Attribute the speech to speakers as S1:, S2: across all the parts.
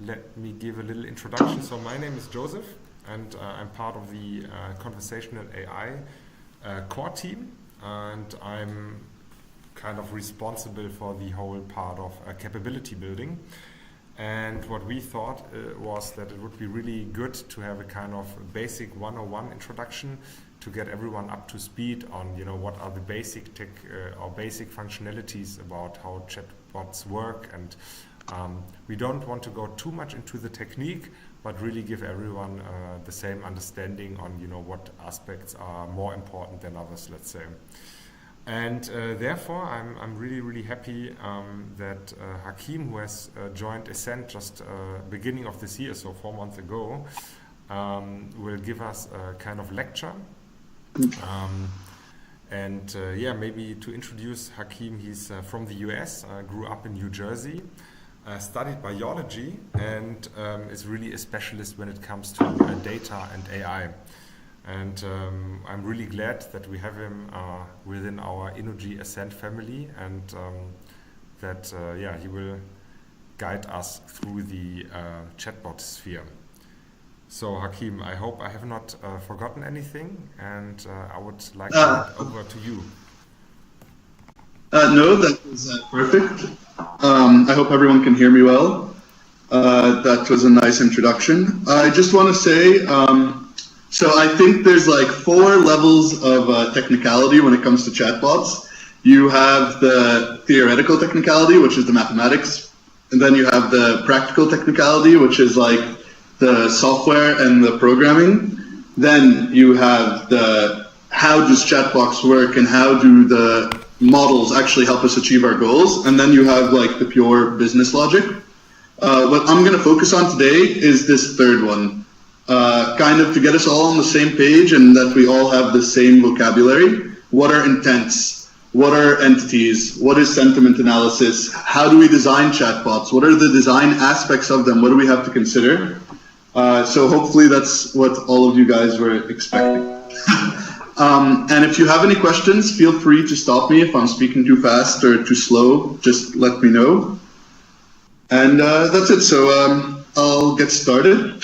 S1: let me give a little introduction. So my name is Joseph, and I'm part of the conversational AI core team, and I'm kind of responsible for the whole part of capability building. And what we thought was that it would be really good to have a kind of basic 101 introduction to get everyone up to speed on, what are the basic tech or basic functionalities about how chatbots work. And we don't want to go too much into the technique, but really give everyone the same understanding on, what aspects are more important than others, let's say. And therefore, I'm really, really happy that Hakim, who has joined Ascent just beginning of this year, so 4 months ago, will give us a kind of lecture. Maybe to introduce Hakim, he's from the US, grew up in New Jersey, studied biology, and is really a specialist when it comes to data and AI. And I'm really glad that we have him within our Innogy Ascent family, and that he will guide us through the chatbot sphere. So Hakim, I hope I have not forgotten anything, and I would like to hand over to you.
S2: No, that was perfect. I hope everyone can hear me well. That was a nice introduction. I just want to say, so I think there's like 4 levels of technicality when it comes to chatbots. You have the theoretical technicality, which is the mathematics, and then you have the practical technicality, which is like the software and the programming. Then you have the how does chatbots work and how do the models actually help us achieve our goals. And then you have like the pure business logic. What I'm going to focus on today is this third one. Kind of to get us all on the same page and that we all have the same vocabulary. What are intents? What are entities? What is sentiment analysis? How do we design chatbots? What are the design aspects of them? What do we have to consider? So hopefully that's what all of you guys were expecting. And if you have any questions, feel free to stop me if I'm speaking too fast or too slow. Just let me know. And that's it. So I'll get started.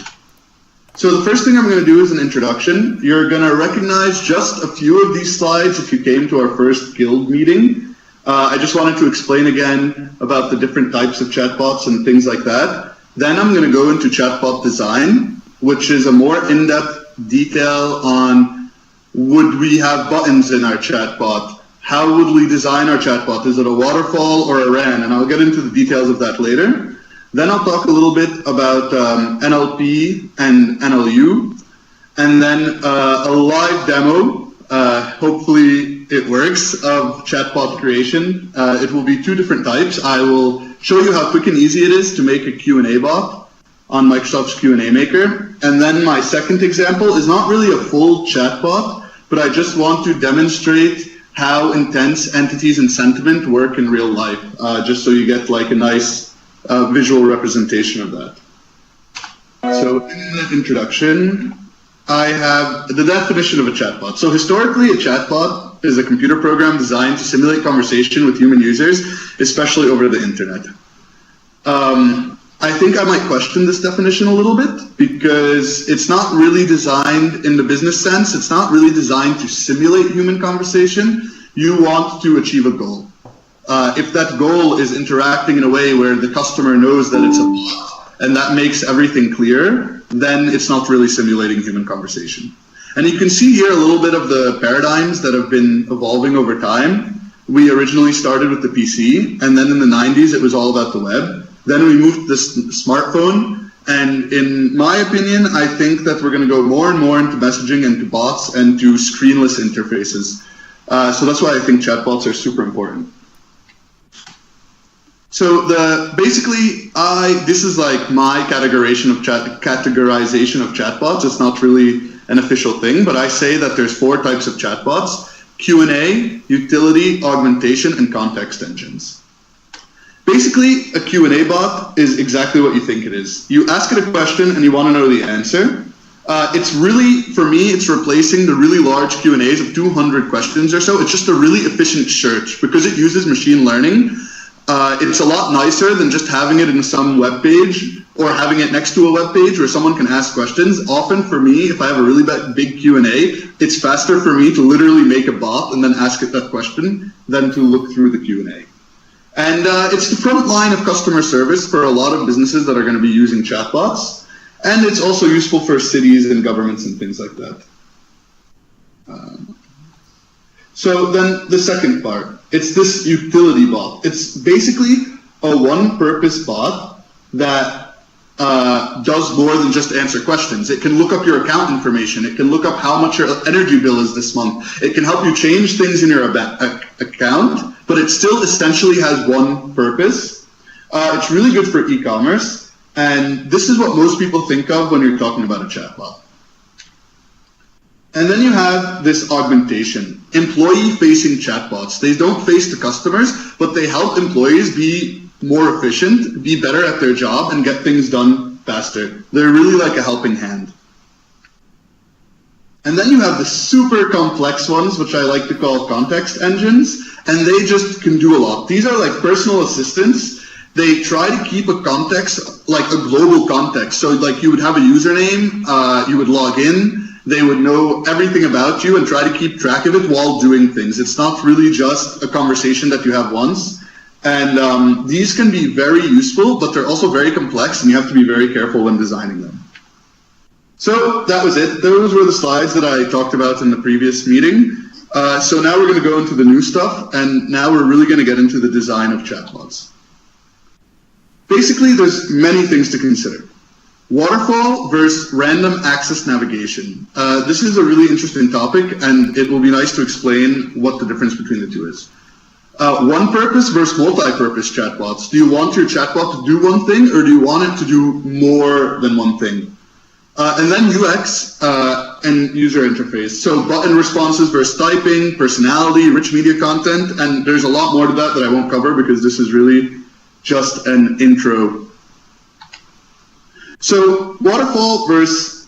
S2: So the first thing I'm going to do is an introduction. You're going to recognize just a few of these slides if you came to our first guild meeting. I just wanted to explain again about the different types of chatbots and things like that. Then I'm going to go into chatbot design, which is a more in-depth detail on would we have buttons in our chatbot? How would we design our chatbot? Is it a waterfall or a RAN? And I'll get into the details of that later. Then I'll talk a little bit about NLP and NLU, and then a live demo, hopefully it works, of chatbot creation. It will be 2 different types. I will show you how quick and easy it is to make a Q&A bot on Microsoft's Q&A Maker. And then my second example is not really a full chatbot, but I just want to demonstrate how intents, entities, and sentiment work in real life, just so you get like a nice visual representation of that. So in the introduction, I have the definition of a chatbot. So historically, a chatbot is a computer program designed to simulate conversation with human users, especially over the internet. I think I might question this definition a little bit because it's not really designed in the business sense. It's not really designed to simulate human conversation. You want to achieve a goal. If that goal is interacting in a way where the customer knows that it's a bot and that makes everything clear, then it's not really simulating human conversation. And you can see here a little bit of the paradigms that have been evolving over time. We originally started with the PC, and then in the 90s it was all about the web. Then we moved to the smartphone, and in my opinion, I think that we're going to go more and more into messaging and to bots and to screenless interfaces. So that's why I think chatbots are super important. So this is like my categorization of chatbots. It's not really an official thing, but I say that there's 4 types of chatbots: Q&A, utility, augmentation, and context engines. Basically, a Q&A bot is exactly what you think it is. You ask it a question and you want to know the answer. It's really, for me, it's replacing the really large Q&As of 200 questions or so. It's just a really efficient search because it uses machine learning. It's a lot nicer than just having it in some web page or having it next to a web page where someone can ask questions. Often for me, if I have a really big Q&A, it's faster for me to literally make a bot and then ask it that question than to look through the Q&A. And it's the front line of customer service for a lot of businesses that are going to be using chatbots. And it's also useful for cities and governments and things like that. So then the second part, it's this utility bot. It's basically a one-purpose bot that does more than just answer questions. It can look up your account information. It can look up how much your energy bill is this month. It can help you change things in your account, but it still essentially has one purpose. It's really good for e-commerce, and this is what most people think of when you're talking about a chatbot. And then you have this augmentation, employee-facing chatbots. They don't face the customers, but they help employees be more efficient, be better at their job, and get things done faster. They're really like a helping hand. And then you have the super complex ones, which I like to call context engines, and they just can do a lot. These are like personal assistants. They try to keep a context, like a global context. So like you would have a username, you would log in, they would know everything about you and try to keep track of it while doing things. It's not really just a conversation that you have once. And these can be very useful, but they're also very complex, and you have to be very careful when designing them. So that was it. Those were the slides that I talked about in the previous meeting. So now we're going to go into the new stuff, and now we're really going to get into the design of chatbots. Basically, there's many things to consider. Waterfall versus random access navigation. This is a really interesting topic, and it will be nice to explain what the difference between the two is. One-purpose versus multi-purpose chatbots. Do you want your chatbot to do one thing, or do you want it to do more than one thing? And then UX and user interface. So button responses versus typing, personality, rich media content, and there's a lot more to that I won't cover because this is really just an intro. So waterfall versus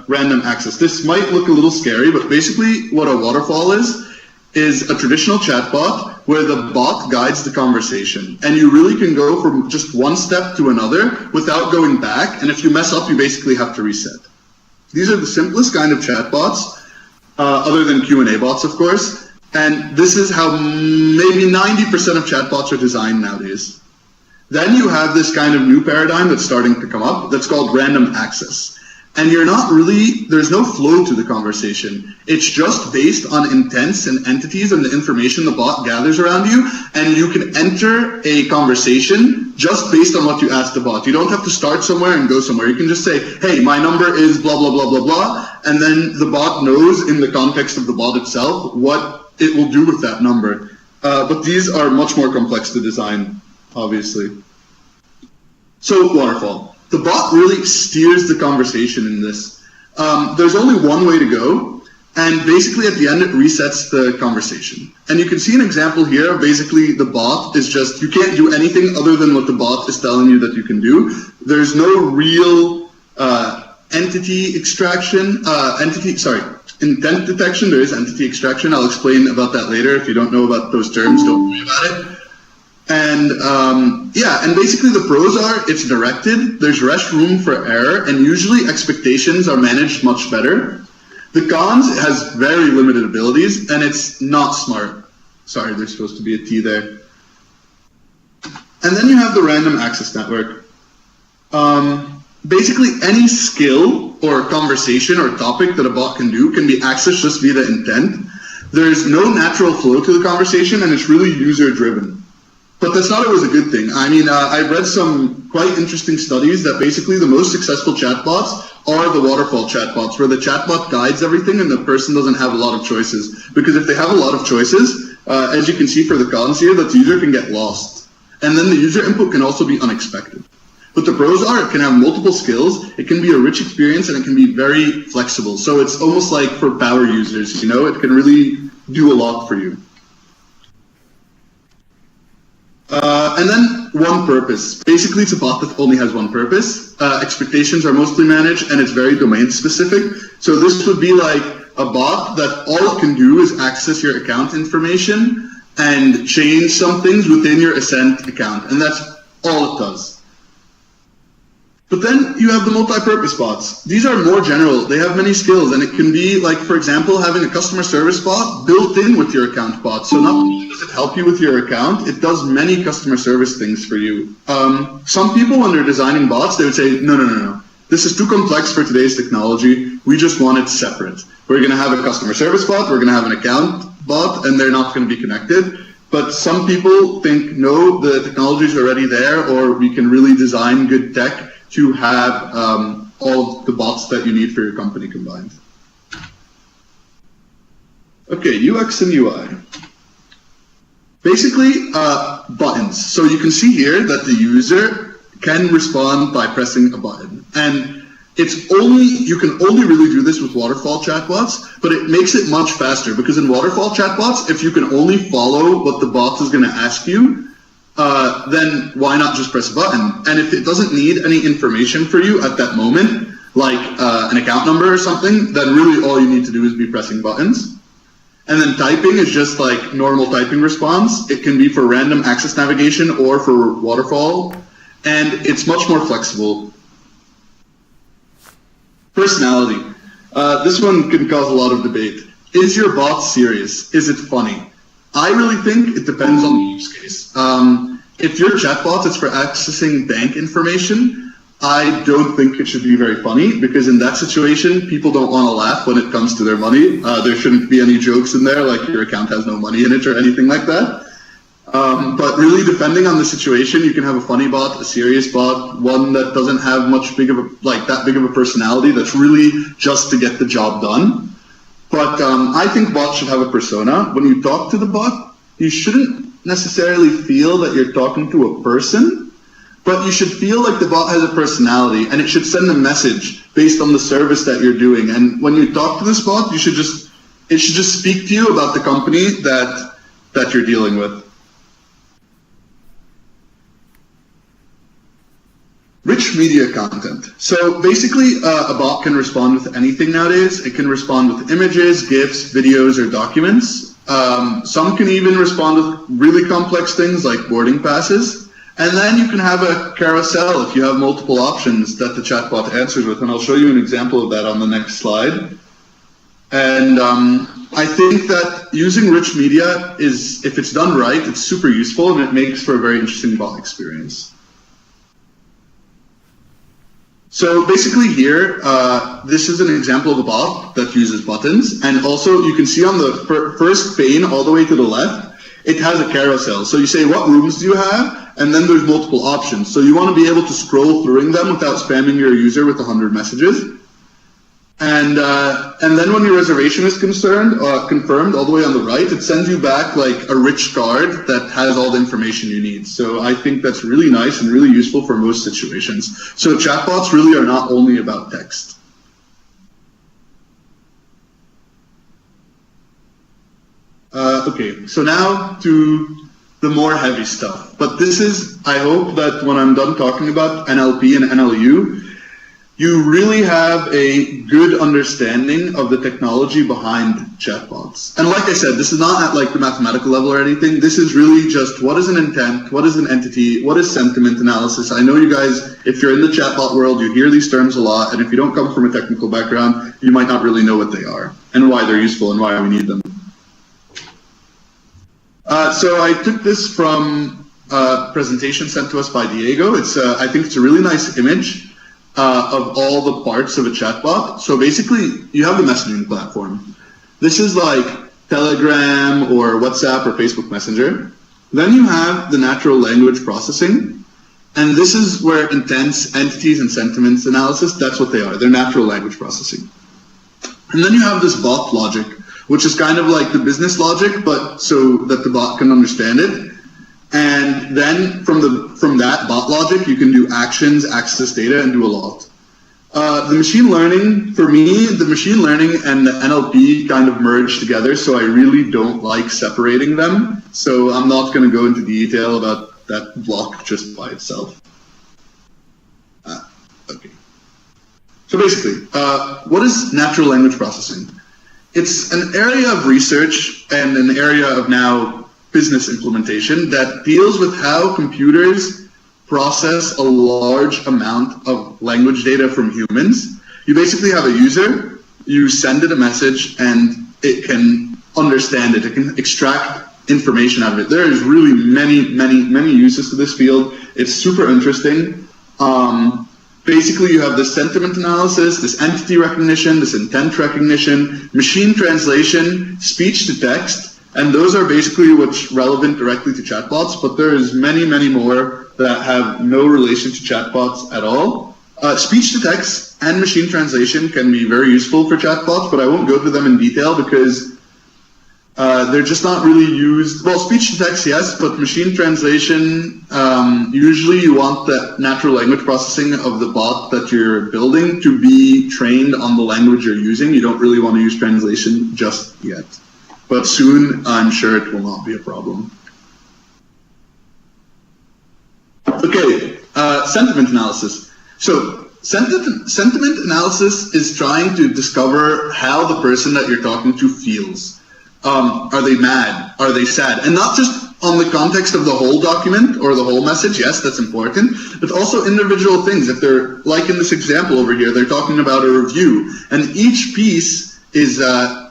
S2: random access. This might look a little scary, but basically what a waterfall is a traditional chatbot where the bot guides the conversation. And you really can go from just one step to another without going back. And if you mess up, you basically have to reset. These are the simplest kind of chatbots, other than Q&A bots, of course. And this is how maybe 90% of chatbots are designed nowadays. Then you have this kind of new paradigm that's starting to come up that's called random access. And you're not really, there's no flow to the conversation. It's just based on intents and entities and the information the bot gathers around you. And you can enter a conversation just based on what you ask the bot. You don't have to start somewhere and go somewhere. You can just say, hey, my number is blah, blah, blah, blah, blah. And then the bot knows in the context of the bot itself what it will do with that number. But these are much more complex to design, obviously. So waterfall. The bot really steers the conversation in this. There's only one way to go, and basically at the end it resets the conversation. And you can see an example here of basically the bot is just, you can't do anything other than what the bot is telling you that you can do. There's no real entity extraction, intent detection. There is entity extraction. I'll explain about that later. If you don't know about those terms, don't worry about it. And yeah, and basically the pros are it's directed, there's less room for error, and usually expectations are managed much better. The cons, it has very limited abilities, and it's not smart. Sorry, there's supposed to be a T there. And then you have the random access network. Basically any skill or conversation or topic that a bot can do can be accessed just via the intent. There's no natural flow to the conversation, and it's really user-driven. But that's not always a good thing. I mean, I've read some quite interesting studies that basically the most successful chatbots are the waterfall chatbots, where the chatbot guides everything and the person doesn't have a lot of choices. Because if they have a lot of choices, as you can see for the cons here, that the user can get lost. And then the user input can also be unexpected. But the pros are it can have multiple skills, it can be a rich experience, and it can be very flexible. So it's almost like for power users, you know, it can really do a lot for you. And then one purpose. Basically, it's a bot that only has one purpose. Expectations are mostly managed, and it's very domain specific. So this would be like a bot that all it can do is access your account information and change some things within your Ascent account, and that's all it does. But then you have the multi-purpose bots. These are more general. They have many skills, and it can be like, for example, having a customer service bot built in with your account bot. So not only does it help you with your account, it does many customer service things for you. Some people, when they're designing bots, they would say, no. This is too complex for today's technology. We just want it separate. We're going to have a customer service bot, we're going to have an account bot, and they're not going to be connected. But some people think, no, the technology is already there, or we can really design good tech to have all of the bots that you need for your company combined. Okay, UX and UI. Basically, buttons. So you can see here that the user can respond by pressing a button. And you can only really do this with waterfall chatbots, but it makes it much faster, because in waterfall chatbots, if you can only follow what the bot is going to ask you, then why not just press a button? And if it doesn't need any information for you at that moment, like an account number or something, then really all you need to do is be pressing buttons. And then typing is just like normal typing response. It can be for random access navigation or for waterfall, and it's much more flexible. Personality. This one can cause a lot of debate. Is your bot serious? Is it funny? I really think it depends on the use case. If your chatbot is for accessing bank information, I don't think it should be very funny, because in that situation, people don't want to laugh when it comes to their money. There shouldn't be any jokes in there, like your account has no money in it or anything like that. But really, depending on the situation, you can have a funny bot, a serious bot, one that doesn't have that big of a personality, that's really just to get the job done. But I think bots should have a persona. When you talk to the bot, you shouldn't necessarily feel that you're talking to a person, but you should feel like the bot has a personality, and it should send a message based on the service that you're doing. And when you talk to this bot, it should just speak to you about the company that you're dealing with. Rich media content. So basically, a bot can respond with anything nowadays. It can respond with images, GIFs, videos, or documents. Some can even respond with really complex things like boarding passes. And then you can have a carousel if you have multiple options that the chatbot answers with. And I'll show you an example of that on the next slide. And I think that using rich media is, if it's done right, it's super useful, and it makes for a very interesting bot experience. So basically here, this is an example of a bot that uses buttons. And also you can see on the first pane all the way to the left, it has a carousel. So you say, what rooms do you have? And then there's multiple options. So you want to be able to scroll through them without spamming your user with 100 messages. And then when your reservation is confirmed all the way on the right, it sends you back like a rich card that has all the information you need. So I think that's really nice and really useful for most situations. So chatbots really are not only about text. Okay, so now to the more heavy stuff. But this is, I hope that when I'm done talking about NLP and NLU, you really have a good understanding of the technology behind chatbots. And like I said, this is not at like the mathematical level or anything. This is really just, what is an intent? What is an entity? What is sentiment analysis? I know you guys, if you're in the chatbot world, you hear these terms a lot. And if you don't come from a technical background, you might not really know what they are and why they're useful and why we need them. So I took this from a presentation sent to us by Diego. I think it's a really nice image of all the parts of a chatbot. So basically, you have the messaging platform. This is like Telegram or WhatsApp or Facebook Messenger. Then you have the natural language processing. And this is where intents, entities, and sentiments analysis, that's what they are. They're natural language processing. And then you have this bot logic, which is kind of like the business logic, but so that the bot can understand it. And then from that bot logic, you can do actions, access data, and do a lot. The machine learning, for me, the machine learning and the NLP kind of merge together, so I really don't like separating them. So I'm not going to go into detail about that block just by itself. Okay. So basically, what is natural language processing? It's an area of research and an area of now business implementation that deals with how computers process a large amount of language data from humans. You basically have a user, you send it a message, and it can understand it. It can extract information out of it. There is really many uses to this field. It's super interesting. Basically, you have this sentiment analysis, this entity recognition, this intent recognition, machine translation, speech to text, and those are basically what's relevant directly to chatbots, but there is many more that have no relation to chatbots at all. Speech to text and machine translation can be very useful for chatbots, but I won't go through them in detail because they're just not really used. Well, speech to text, yes, but machine translation, usually you want the natural language processing of the bot that you're building to be trained on the language you're using. You don't really want to use translation just yet. But soon, I'm sure it will not be a problem. Okay, sentiment analysis. So sentiment analysis is trying to discover how the person that you're talking to feels. Are they mad? Are they sad? And not just on the context of the whole document or the whole message, yes, that's important, but also individual things. If they're, like in this example over here, they're talking about a review, and each piece is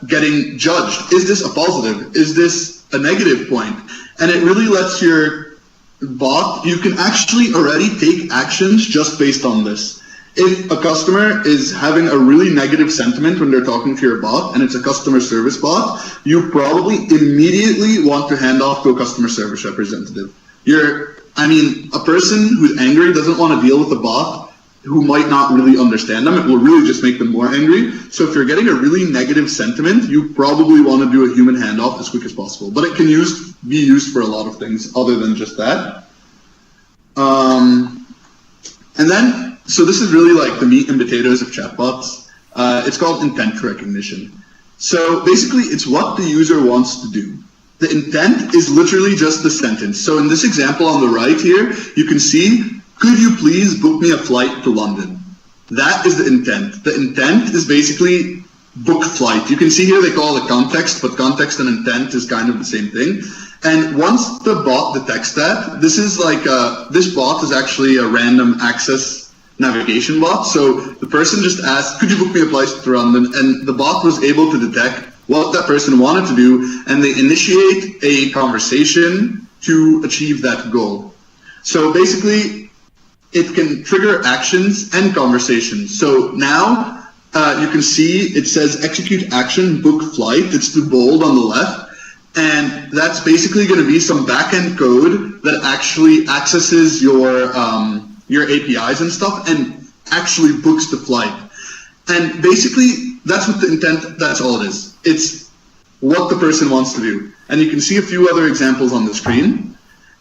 S2: getting judged. Is this a positive? Is this a negative point? And it really lets your bot, you can actually already take actions just based on this. If a customer is having a really negative sentiment when they're talking to your bot, and it's a customer service bot, you probably immediately want to hand off to a customer service representative. A person who's angry doesn't want to deal with a bot who might not really understand them. It will really just make them more angry. So if you're getting a really negative sentiment, you probably want to do a human handoff as quick as possible. But it can be used for a lot of things other than just that. So this is really like the meat and potatoes of chatbots. It's called intent recognition. So basically, it's what the user wants to do. The intent is literally just the sentence. So in this example on the right here, you can see, could you please book me a flight to London? That is the intent. The intent is basically book flight. You can see here they call it context, but context and intent is kind of the same thing. And once the bot detects that, this bot is actually a random access navigation bot. So the person just asked, could you book me a flight to London? And the bot was able to detect what that person wanted to do, and they initiate a conversation to achieve that goal. So basically, it can trigger actions and conversations. So now you can see it says execute action, book flight. It's the bold on the left. And that's basically going to be some backend code that actually accesses your APIs and stuff and actually books the flight. And basically, that's what the intent, that's all it is. It's what the person wants to do. And you can see a few other examples on the screen.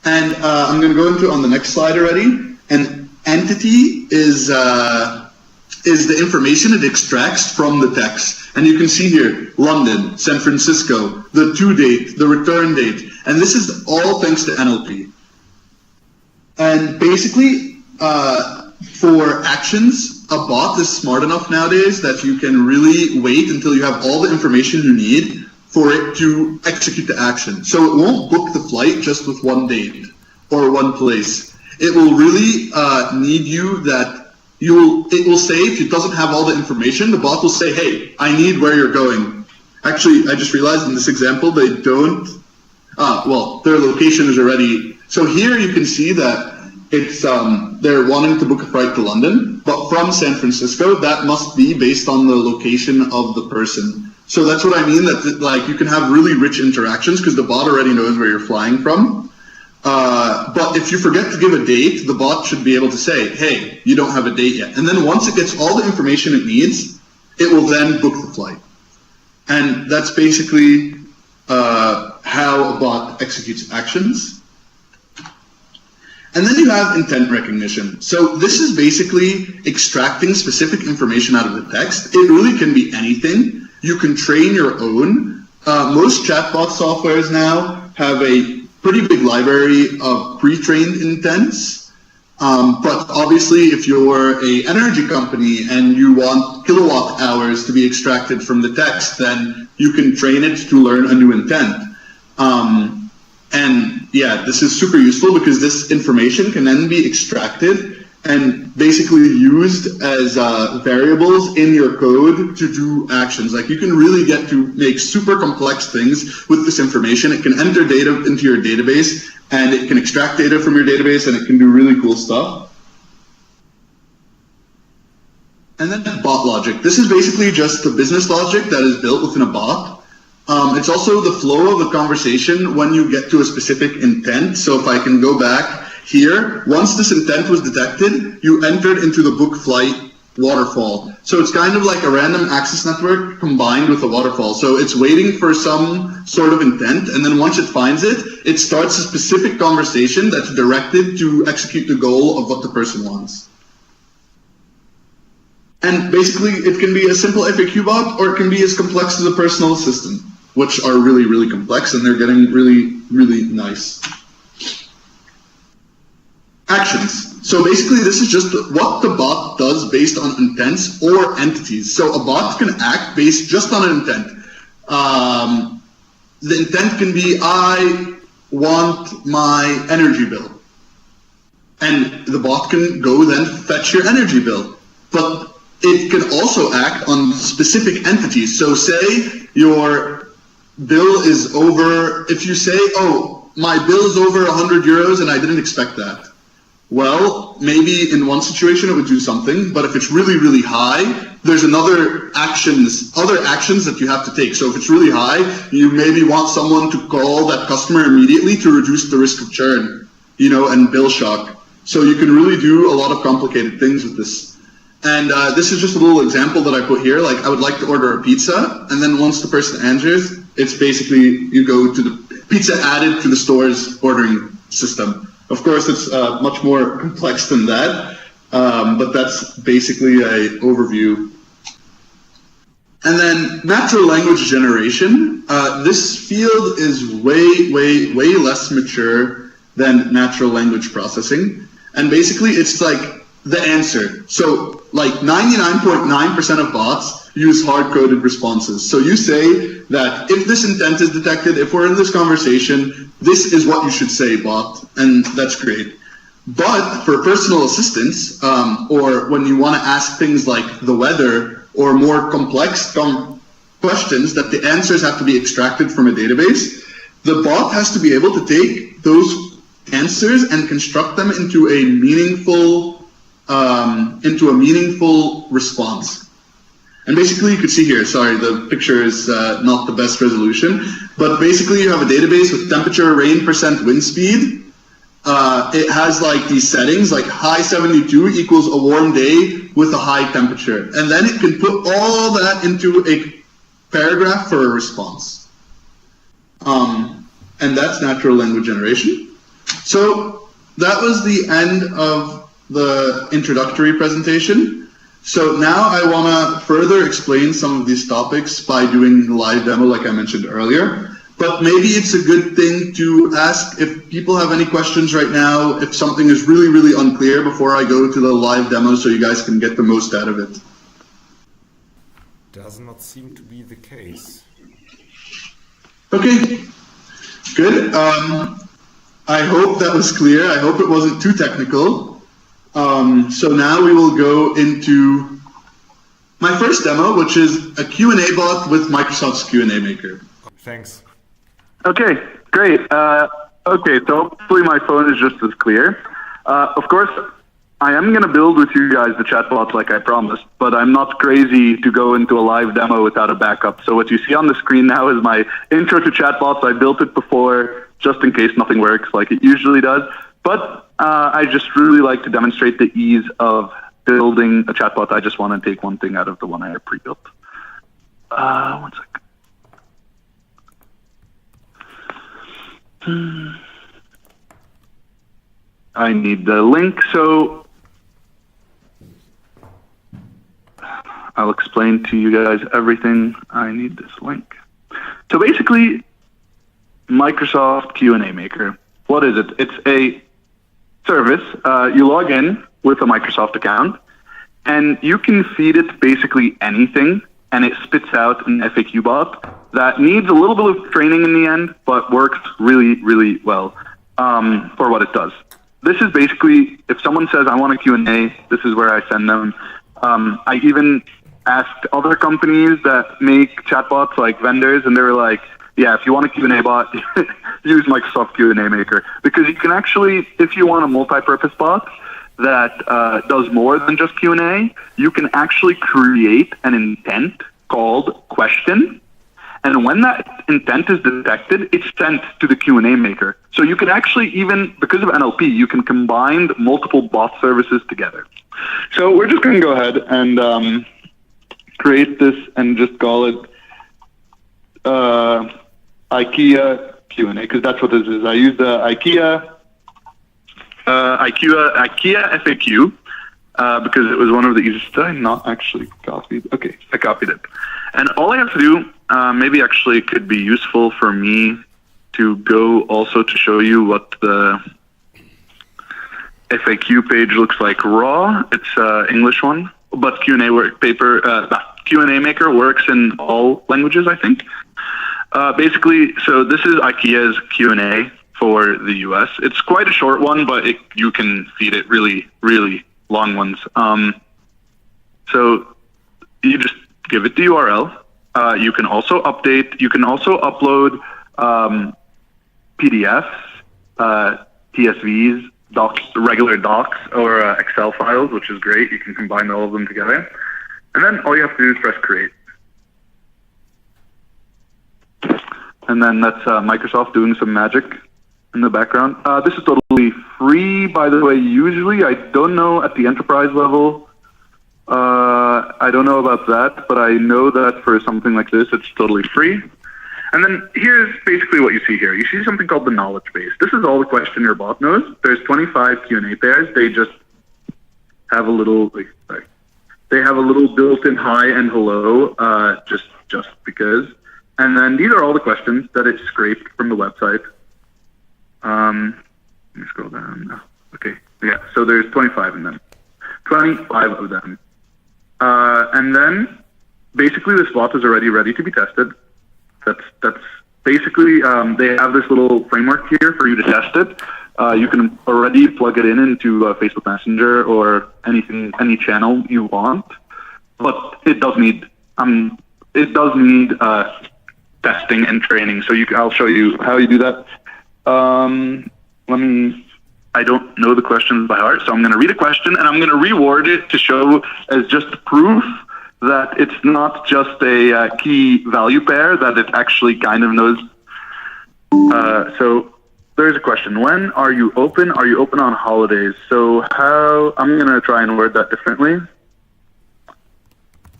S2: And I'm going to go into on the next slide already. An entity is the information it extracts from the text. And you can see here, London, San Francisco, the to date, the return date. And this is all thanks to NLP. And basically, for actions, a bot is smart enough nowadays that you can really wait until you have all the information you need for it to execute the action. So it won't book the flight just with one date or one place. It will really need you that it will say, if it doesn't have all the information, the bot will say, hey, I need where you're going. Actually, I just realized in this example, they don't, their location is already, so here you can see that it's, they're wanting to book a flight to London, but from San Francisco, that must be based on the location of the person. So that's what I mean, that you can have really rich interactions because the bot already knows where you're flying from. But if you forget to give a date, the bot should be able to say, hey, you don't have a date yet. And then once it gets all the information it needs, it will then book the flight. And that's basically how a bot executes actions. And then you have intent recognition. So this is basically extracting specific information out of the text. It really can be anything. You can train your own. Most chatbot softwares now have a pretty big library of pre-trained intents. But obviously, if you're an energy company and you want kilowatt hours to be extracted from the text, then you can train it to learn a new intent. And yeah, this is super useful because this information can then be extracted and basically used as variables in your code to do actions. Like you can really get to make super complex things with this information. It can enter data into your database and it can extract data from your database and it can do really cool stuff. And then bot logic. This is basically just the business logic that is built within a bot. It's also the flow of the conversation when you get to a specific intent. So if I can go back here, once this intent was detected, you entered into the book flight waterfall. So it's kind of like a random access network combined with a waterfall. So it's waiting for some sort of intent, and then once it finds it, it starts a specific conversation that's directed to execute the goal of what the person wants. And basically, it can be a simple FAQ bot, or it can be as complex as a personal assistant, which are really, really complex, and they're getting really, really nice. Actions. So basically, this is just what the bot does based on intents or entities. So a bot can act based just on an intent. The intent can be, I want my energy bill. And the bot can go then fetch your energy bill. But it can also act on specific entities. So say your bill is over, if you say, oh, my bill is over 100 euros and I didn't expect that. Well, maybe in one situation it would do something, but if it's really, really high, there's other actions that you have to take. So if it's really high, you maybe want someone to call that customer immediately to reduce the risk of churn, and bill shock. So you can really do a lot of complicated things with this. And this is just a little example that I put here. Like, I would like to order a pizza, and then once the person answers, it's basically you go to the pizza added to the store's ordering system. Of course, it's much more complex than that, but that's basically an overview. And then natural language generation. This field is way, way, way less mature than natural language processing. And basically, it's like the answer. So like 99.9% of bots use hard-coded responses. So you say that if this intent is detected, if we're in this conversation, this is what you should say, bot, and that's great. But for personal assistants, or when you want to ask things like the weather or more complex questions that the answers have to be extracted from a database, the bot has to be able to take those answers and construct them into a meaningful response. And basically you could see here, sorry, the picture is not the best resolution, but basically you have a database with temperature, rain, percent, wind speed. It has like these settings, like high 72 equals a warm day with a high temperature. And then it can put all that into a paragraph for a response. And that's natural language generation. So that was the end of the introductory presentation. So now I want to further explain some of these topics by doing the live demo like I mentioned earlier. But maybe it's a good thing to ask if people have any questions right now, if something is really, really unclear before I go to the live demo so you guys can get the most out of it.
S1: Does not seem to be the case.
S2: Okay, good. I hope that was clear. I hope it wasn't too technical. So now we will go into my first demo, which is a Q&A bot with Microsoft's Q&A Maker.
S1: Thanks.
S3: Okay, great. Okay, so hopefully my phone is just as clear. Of course, I am going to build with you guys the chatbots like I promised, but I'm not crazy to go into a live demo without a backup. So what you see on the screen now is my intro to chatbots. I built it before just in case nothing works like it usually does. But I just really like to demonstrate the ease of building a chatbot. I just want to take one thing out of the one I pre-built. One second. I need the link, so I'll explain to you guys everything. I need this link. So basically, Microsoft Q&A Maker. What is it? It's a service. You log in with a Microsoft account, and you can feed it basically anything, and it spits out an FAQ bot that needs a little bit of training in the end, but works really, really well for what it does. This is basically, if someone says, I want a Q&A, this is where I send them. I even asked other companies that make chatbots, like vendors, and they were like, yeah, if you want a Q&A bot, use Microsoft Q&A Maker. Because you can actually, if you want a multi-purpose bot that does more than just Q&A, you can actually create an intent called question. And when that intent is detected, it's sent to the Q&A Maker. So you can actually even, because of NLP, you can combine multiple bot services together. So we're just going to go ahead and create this and just call it IKEA Q&A, because that's what this is. I used the IKEA FAQ because it was one of the easiest. Did I not actually copy? Okay, I copied it. And all I have to do, maybe actually it could be useful for me to go also to show you what the FAQ page looks like raw. It's English one, but Q&A Maker works in all languages, I think. Basically, so this is IKEA's Q&A for the US. It's quite a short one, but you can feed it really, really long ones. So you just give it the URL. You can also update. You can also upload PDFs, TSVs, docs, regular docs, or Excel files, which is great. You can combine all of them together. And then all you have to do is press create. And then that's Microsoft doing some magic in the background. This is totally free, by the way. Usually, I don't know at the enterprise level. I don't know about that, but I know that for something like this, it's totally free. And then here's basically what you see here. You see something called the knowledge base. This is all the question your bot knows. There's 25 Q&A pairs. They just have a little, they have a little built-in hi and hello, just because. And then these are all the questions that it scraped from the website. Let me scroll down. Oh, okay, yeah. So there's 25 in them. 25 of them. And then basically this bot is already ready to be tested. That's basically, they have this little framework here for you to test it. You can already plug it into Facebook Messenger or any channel you want, but it does need testing and training. So I'll show you how you do that. I don't know the questions by heart, so I'm going to read a question and I'm going to reword it to show as just proof that it's not just a key value pair, that it actually kind of knows. So there's a question. When are you open? Are you open on holidays? So I'm going to try and word that differently.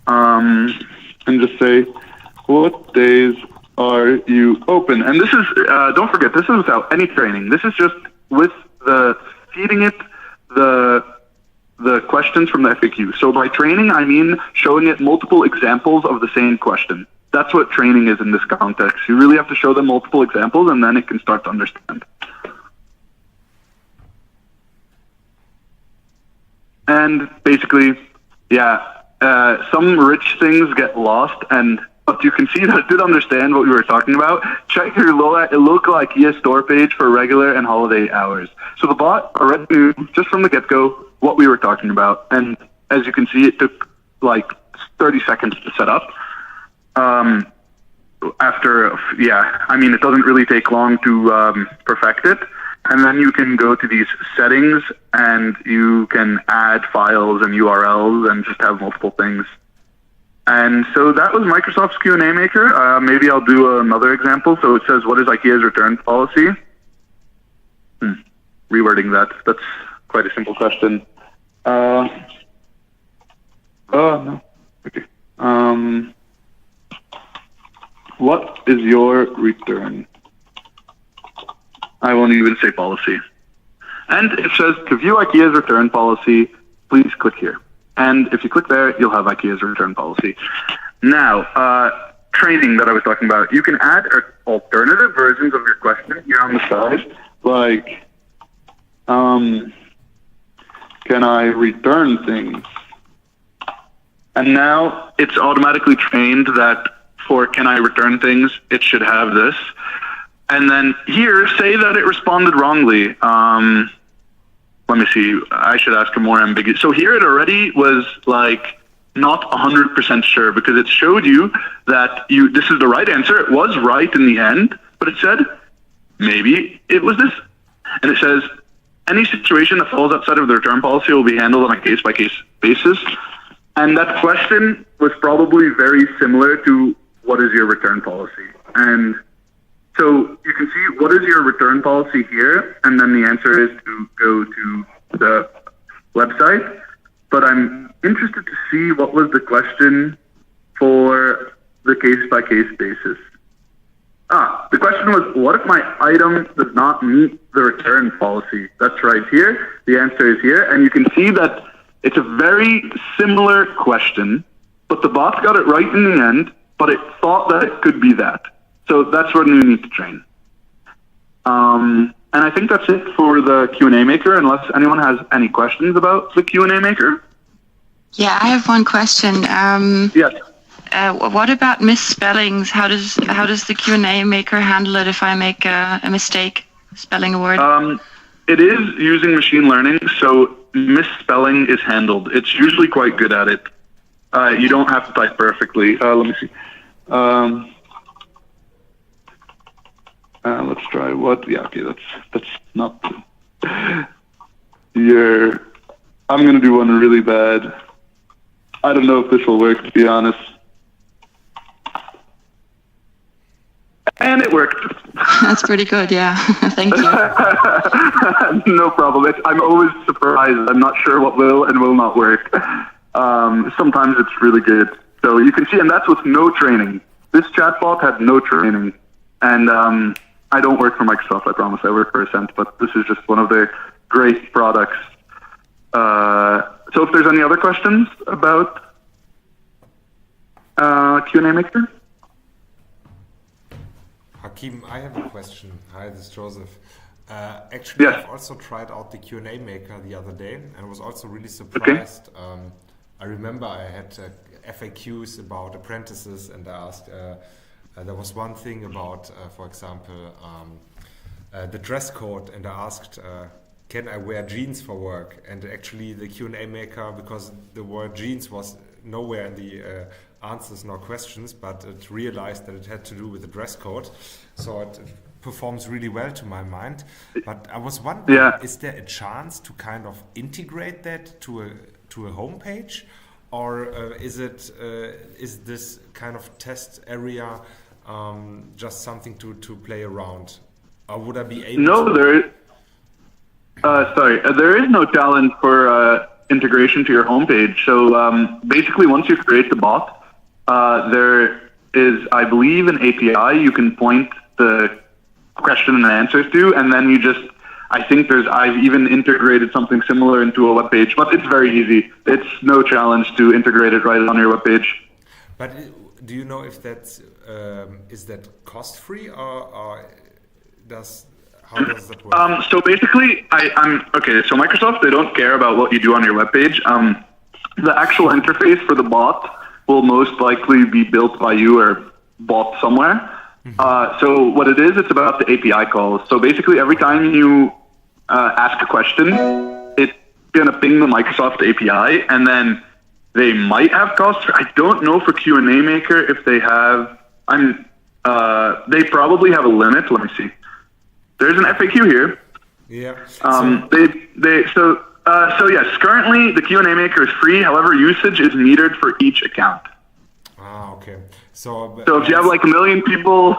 S3: And just say, what days are you open? And this is, don't forget, this is without any training. This is just with feeding it the questions from the FAQ. So by training, I mean showing it multiple examples of the same question. That's what training is in this context. You really have to show them multiple examples, and then it can start to understand. And basically, yeah, some rich things get lost, but you can see that it did understand what we were talking about. Check your local IKEA store page for regular and holiday hours. So the bot already knew, just from the get-go, what we were talking about. And as you can see, it took like 30 seconds to set up. It doesn't really take long to perfect it. And then you can go to these settings and you can add files and URLs and just have multiple things. And so that was Microsoft's Q&A Maker. Maybe I'll do another example. So it says, what is IKEA's return policy? Rewording that. That's quite a simple question. No. Okay. What is your return? I won't even say policy. And it says, to view IKEA's return policy, please click here. And if you click there, you'll have IKEA's return policy. Now, training that I was talking about, you can add alternative versions of your question here on the side, like, can I return things? And now it's automatically trained that for can I return things, it should have this. And then here, say that it responded wrongly. Let me see. I should ask a more ambiguous. So here it already was like not 100% sure because it showed you that this is the right answer. It was right in the end, but it said maybe it was this. And it says any situation that falls outside of the return policy will be handled on a case-by-case basis. And that question was probably very similar to what is your return policy? And so you can see what is your return policy here, and then the answer is to go to the website. But I'm interested to see what was the question for the case-by-case basis. The question was, what if my item does not meet the return policy? That's right here. The answer is here. And you can see that it's a very similar question, but the bot got it right in the end, but it thought that it could be that. So that's what we need to train. And I think that's it for the Q&A maker, unless anyone has any questions about the Q&A maker.
S4: Yeah, I have one question.
S3: Yes.
S4: What about misspellings? How does the Q&A maker handle it if I make a mistake spelling a word?
S3: It is using machine learning, so misspelling is handled. It's usually quite good at it. You don't have to type perfectly. Let me see. Let's try what? Yeah, okay, that's not. I'm gonna do one really bad. I don't know if this will work, to be honest. And it worked.
S4: That's pretty good, yeah. Thank you.
S3: No problem. I'm always surprised. I'm not sure what will and will not work. Sometimes it's really good. So you can see, and that's with no training. This chatbot had no training. And I don't work for Microsoft, I promise. I work for Ascent, but this is just one of their great products. So if there's any other questions about Q&A Maker?
S1: Hakim, I have a question. Hi, this is Joseph. Actually,
S3: Yes.
S1: I've also tried out the Q&A maker the other day and was also really surprised. Okay. I remember I had FAQs about apprentices, and I asked, there was one thing about, for example, the dress code, and I asked, can I wear jeans for work? And actually the Q&A maker, because the word jeans was nowhere in the answers nor questions, but it realized that it had to do with the dress code. So it performs really well to my mind. But I was wondering, is there a chance to kind of integrate that to a homepage? Or is this kind of test area just something to play around? Or would I be able to?
S3: There is no talent for integration to your homepage. So basically, once you create the bot, there is, I believe, an API you can point the question and answers to, and then you just, I've even integrated something similar into a web page, but it's very easy. It's no challenge to integrate it right on your web page.
S1: But do you know if that's, is that cost-free or how does that work?
S3: So basically, so Microsoft, they don't care about what you do on your web page. The actual interface for the bot will most likely be built by you or bought somewhere. So what it is, it's about the API calls. So basically, every time you ask a question, it's going to ping the Microsoft API, and then they might have costs. I don't know for Q&A Maker if they have. They probably have a limit. Let me see. There's an FAQ here.
S1: Yeah.
S3: So yes, currently the Q&A Maker is free. However, usage is metered for each account.
S1: Okay. So
S3: if you have like 1 million people.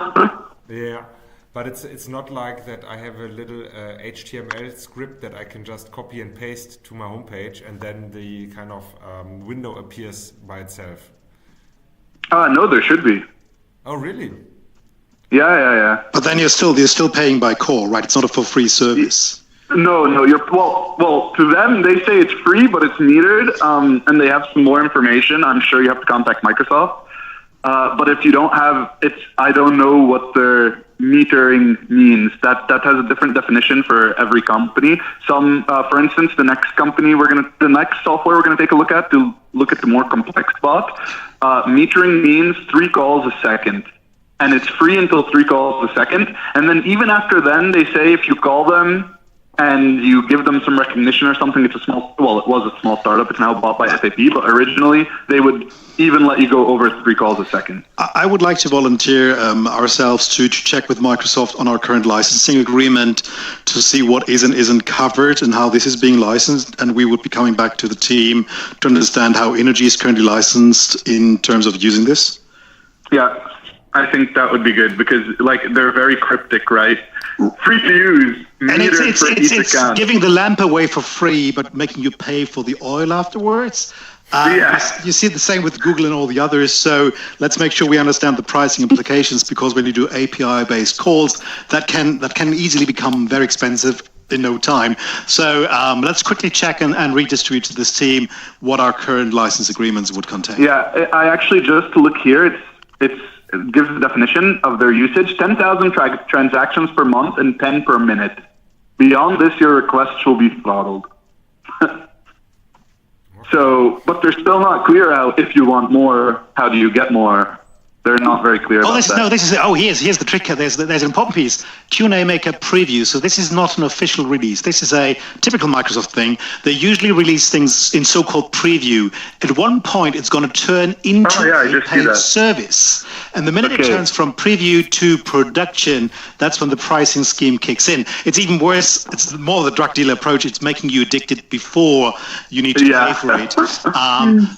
S1: Yeah, but it's not like that I have a little HTML script that I can just copy and paste to my homepage, and then the kind of window appears by itself.
S3: No, there should be.
S1: Oh, really?
S3: Yeah.
S5: But then you're still paying by call, right? It's not a for free service.
S3: No, well, to them, they say it's free, but it's metered, and they have some more information. I'm sure you have to contact Microsoft. But if you don't have, I don't know what their metering means. That has a different definition for every company. Some, for instance, the next software we're gonna take a look at to look at the more complex bot. Metering means 3 calls a second, and it's free until 3 calls a second. And then even after then, they say if you call them and you give them some recognition or something, it was a small startup. It's now bought by SAP, but originally they would even let you go over 3 calls a second.
S5: I would like to volunteer ourselves to check with Microsoft on our current licensing agreement to see what is and isn't covered and how this is being licensed. And we would be coming back to the team to understand how Energy is currently licensed in terms of using this.
S3: Yeah, I think that would be good because they're very cryptic, right? Free to use.
S5: And it's giving the lamp away for free, but making you pay for the oil afterwards. You see the same with Google and all the others. So let's make sure we understand the pricing implications, because when you do API-based calls, that can easily become very expensive in no time. So let's quickly check and redistribute to this team what our current license agreements would contain.
S3: Yeah, I actually just look here. It gives the definition of their usage: 10,000 transactions per month and 10 per minute. Beyond this, your requests will be throttled. So, but they're still not clear out if you want more, how do you get more? They're not very clear about that.
S5: Here's the trick. There's an important piece. Q&A Maker preview. So this is not an official release. This is a typical Microsoft thing. They usually release things in so-called preview. At one point, it's going to turn into a paid service. And the minute it turns from preview to production, that's when the pricing scheme kicks in. It's even worse. It's more the drug dealer approach. It's making you addicted before you need to pay for it.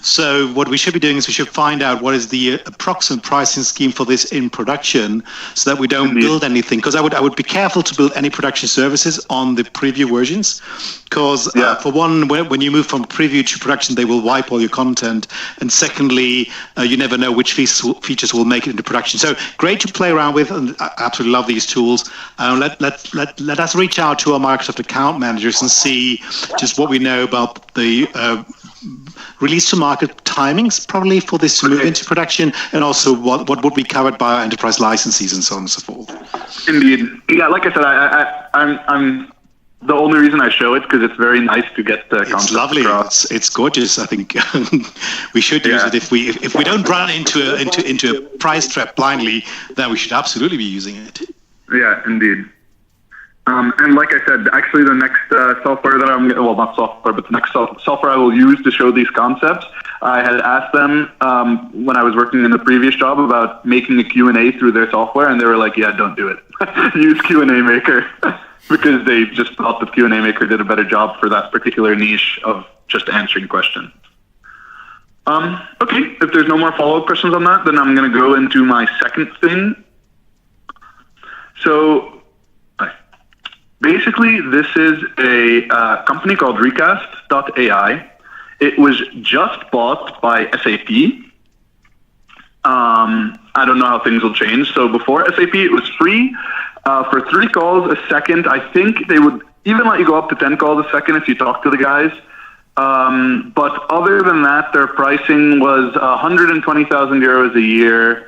S5: So what we should be doing is we should find out what is the approximate pricing scheme for this in production, so that we don't build anything. Because I would be careful to build any production services on the preview versions, because for one, when you move from preview to production, they will wipe all your content, and secondly, you never know which features will make it into production. So great to play around with, and I absolutely love these tools. Let us reach out to our Microsoft account managers and see just what we know about the release to market timings, probably for this to move into production, and also what would be covered by our enterprise licenses and so on and so forth.
S3: Indeed. Yeah, like I said, I'm the only reason I show it because it's very nice to get the concept.
S5: It's lovely.
S3: Across.
S5: It's gorgeous. I think we should use it. If we don't run into a price trap blindly, then we should absolutely be using it.
S3: Yeah, indeed. And like I said, actually the next software that the next software I will use to show these concepts, I had asked them when I was working in the previous job about making a Q&A through their software, and they were like, yeah, don't do it. Use Q&A Maker, because they just thought that Q&A Maker did a better job for that particular niche of just answering questions. Okay, if there's no more follow-up questions on that, then I'm going to go into my second thing. So, basically, this is a company called Recast.ai. It was just bought by SAP. I don't know how things will change. So before SAP, it was free for 3 calls a second. I think they would even let you go up to 10 calls a second if you talk to the guys. But other than that, their pricing was 120,000 euros a year.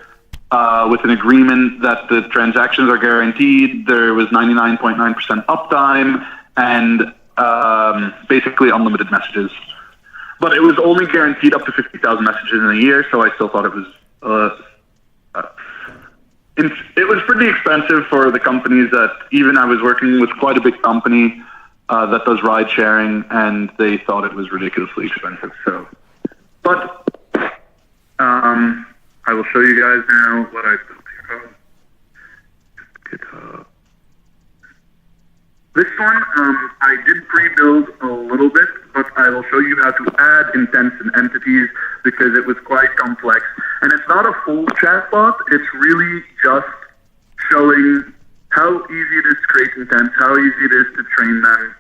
S3: With an agreement that the transactions are guaranteed. There was 99.9% uptime and basically unlimited messages. But it was only guaranteed up to 50,000 messages in a year, so I still thought it was pretty expensive for the companies that even I was working with quite a big company that does ride sharing, and they thought it was ridiculously expensive. So, but I will show you guys now what I built here. GitHub. This one, I did pre-build a little bit, but I will show you how to add intents and entities because it was quite complex. And it's not a full chatbot, it's really just showing how easy it is to create intents, how easy it is to train them.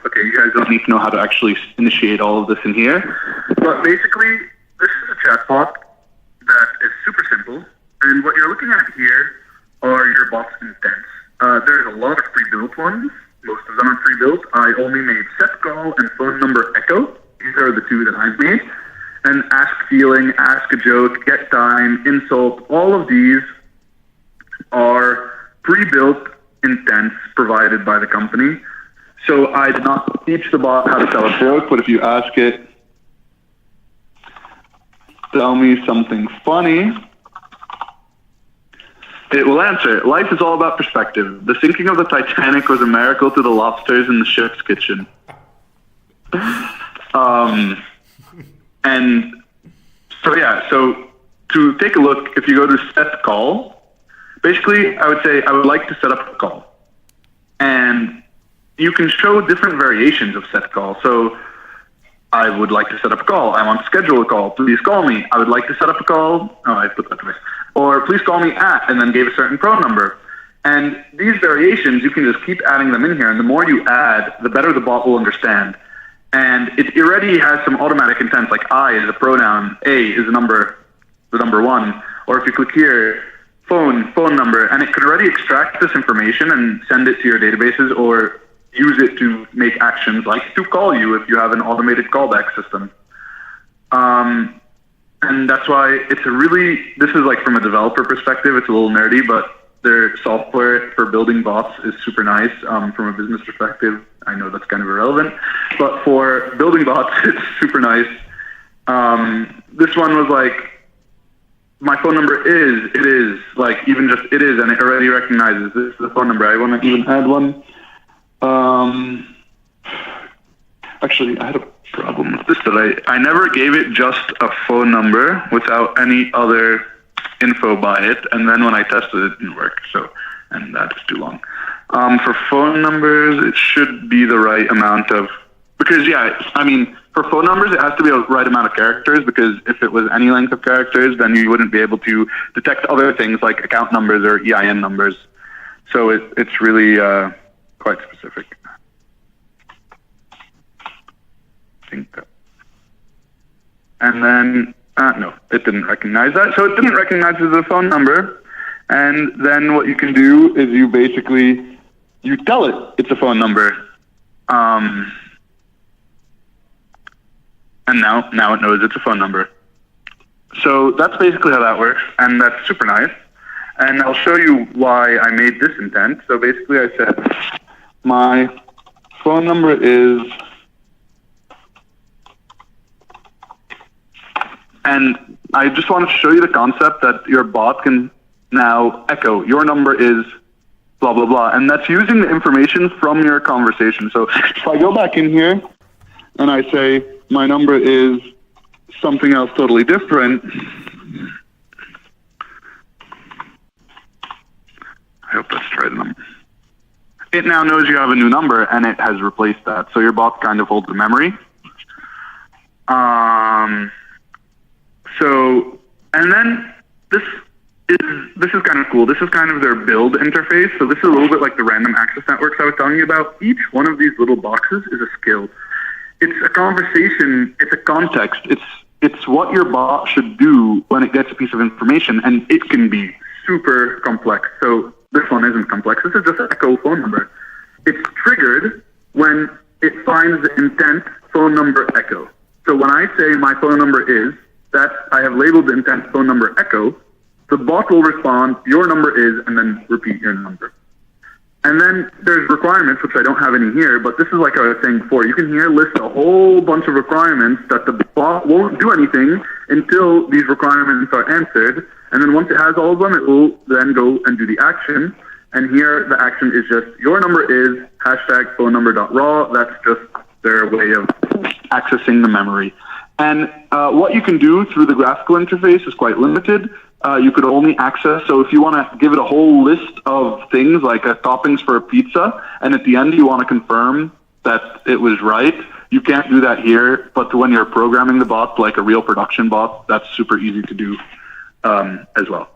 S3: Okay, you guys don't need to know how to actually initiate all of this in here. But basically, this is a chatbot that is super simple. And what you're looking at here are your bot's intents. There's a lot of pre-built ones. Most of them are pre-built. I only made set call and phone number echo. These are the 2 that I've made. And ask feeling, ask a joke, get time, insult, all of these are pre-built intents provided by the company. So I did not teach the bot how to tell a joke, but if you ask it, tell me something funny, it will answer. Life is all about perspective. The sinking of the Titanic was a miracle to the lobsters in the ship's kitchen. And so, yeah, so to take a look, if you go to set call, basically I would say I would like to set up a call. And you can show different variations of set call. So I would like to set up a call. I want to schedule a call. Please call me. I would like to set up a call. Oh, I put that twice. Or please call me at, and then gave a certain phone number. And these variations, you can just keep adding them in here. And the more you add, the better the bot will understand. And it already has some automatic intents, like I is a pronoun, A is the number one. Or if you click here, phone number, and it could already extract this information and send it to your databases or use it to make actions like to call you if you have an automated callback system. And that's why this is like from a developer perspective, it's a little nerdy, but their software for building bots is super nice. From a business perspective, I know that's kind of irrelevant, but for building bots, it's super nice. This one was like, my phone number is, it is, like even just it is, and it already recognizes this is the phone number. I want to even add one. Actually, I had a problem with this that I never gave it just a phone number without any other info by it, and then when I tested it didn't work, and that's too long. For phone numbers, it should be the right amount of, because for phone numbers, it has to be the right amount of characters, because if it was any length of characters, then you wouldn't be able to detect other things like account numbers or EIN numbers. So it's really quite specific. And then, no, it didn't recognize that. So it didn't recognize the phone number. And then what you can do is you tell it it's a phone number. And now it knows it's a phone number. So that's basically how that works. And that's super nice. And I'll show you why I made this intent. So basically I said, my phone number is, and I just wanted to show you the concept that your bot can now echo, your number is blah, blah, blah. And that's using the information from your conversation. So if I go back in here and I say, my number is something else totally different, I hope let's try the number. It now knows you have a new number and it has replaced that. So your bot kind of holds the memory. And then this is kind of cool. This is kind of their build interface. So this is a little bit like the random access networks I was telling you about. Each one of these little boxes is a skill. It's a conversation. It's a context. It's what your bot should do when it gets a piece of information, and it can be super complex. So this one isn't complex. This is just an echo phone number. It's triggered when it finds the intent phone number echo. So when I say my phone number is, that I have labeled the intent phone number echo, the bot will respond, your number is, and then repeat your number. And then there's requirements, which I don't have any here, but this is like I was saying before. You can here list a whole bunch of requirements that the bot won't do anything until these requirements are answered. And then once it has all of them, it will then go and do the action. And here the action is just, your number is hashtag phone number.raw. That's just their way of accessing the memory. And what you can do through the graphical interface is quite limited. You could only access, so if you want to give it a whole list of things like toppings for a pizza, and at the end you want to confirm that it was right, you can't do that here. But when you're programming the bot like a real production bot, that's super easy to do as well.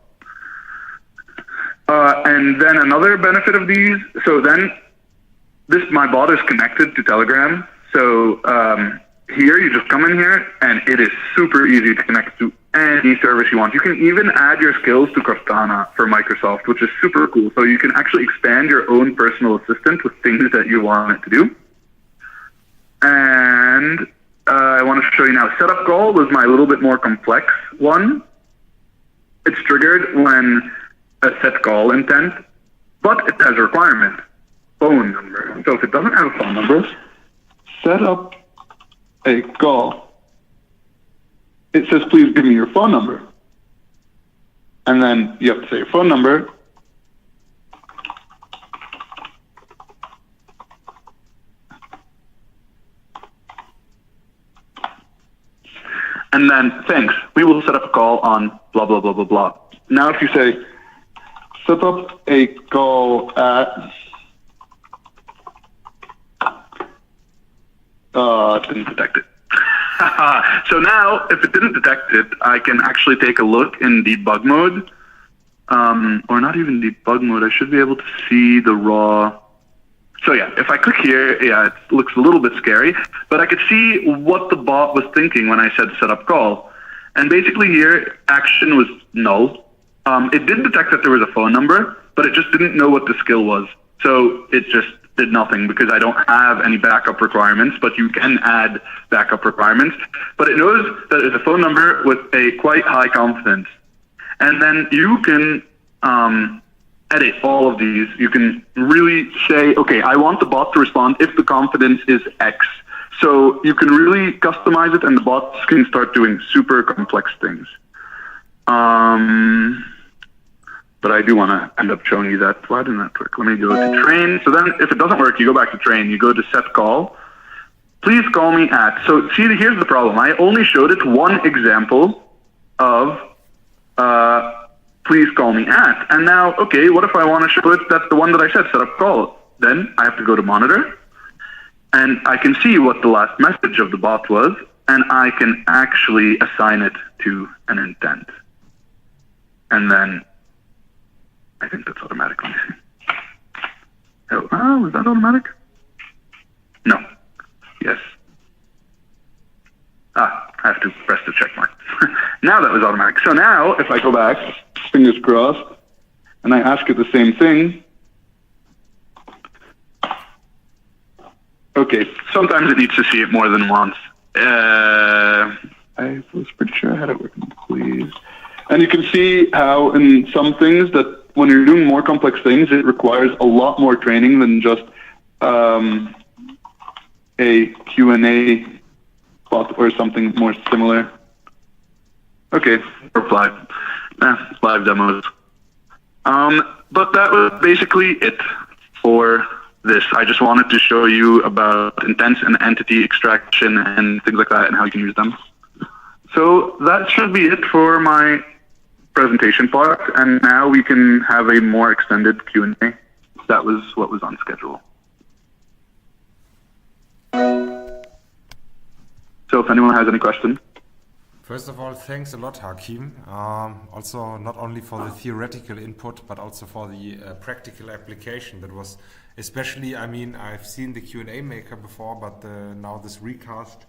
S3: And then another benefit of these, so then my bot is connected to Telegram. So here you just come in here and it is super easy to connect to any service you want. You can even add your skills to Cortana for Microsoft, which is super cool. So you can actually expand your own personal assistant with things that you want it to do. And I want to show you now. Setup call was my little bit more complex one. It's triggered when a set call intent, but it has a requirement, phone number. So if it doesn't have a phone number, set up a call. It says, please give me your phone number. And then you have to say your phone number. And then, thanks, we will set up a call on blah, blah, blah, blah, blah. Now if you say, set up a call at, it didn't detect it. So now, if it didn't detect it, I can actually take a look in debug mode, or not even debug mode. I should be able to see the raw. So yeah, if I click here, yeah, it looks a little bit scary, but I could see what the bot was thinking when I said set up call. And basically here, action was null. It did detect that there was a phone number, but it just didn't know what the skill was. So it just did nothing because I don't have any backup requirements, but you can add backup requirements. But it knows that there's a phone number with a quite high confidence. And then you can edit all of these. You can really say, okay, I want the bot to respond if the confidence is X. So you can really customize it and the bots can start doing super complex things. But I do want to end up showing you that. Why didn't that work? Let me go to train. So then if it doesn't work, you go back to train. You go to set call. Please call me at. So see, here's the problem. I only showed it one example of please call me at. And now, okay, what if I want to show it that's the one that I said, set up call? Then I have to go to monitor. And I can see what the last message of the bot was. And I can actually assign it to an intent. And then I think that's automatic. Let me see. Oh, was that automatic? No. Yes. I have to press the check mark. Now that was automatic. So now, if I go back, fingers crossed, and I ask it the same thing. Okay, sometimes it needs to see it more than once. I was pretty sure I had it working, please. And you can see how in some things that when you're doing more complex things, it requires a lot more training than just a Q&A bot or something more similar. Okay, or live demos. But that was basically it for this. I just wanted to show you about intents and entity extraction and things like that and how you can use them. So that should be it for my presentation part, and now we can have a more extended Q&A. That was what was on schedule. So if anyone has any questions.
S1: First of all, thanks a lot, Hakim. Also, not only for the theoretical input, but also for the practical application. That was especially, I mean, I've seen the Q&A maker before, but now this recast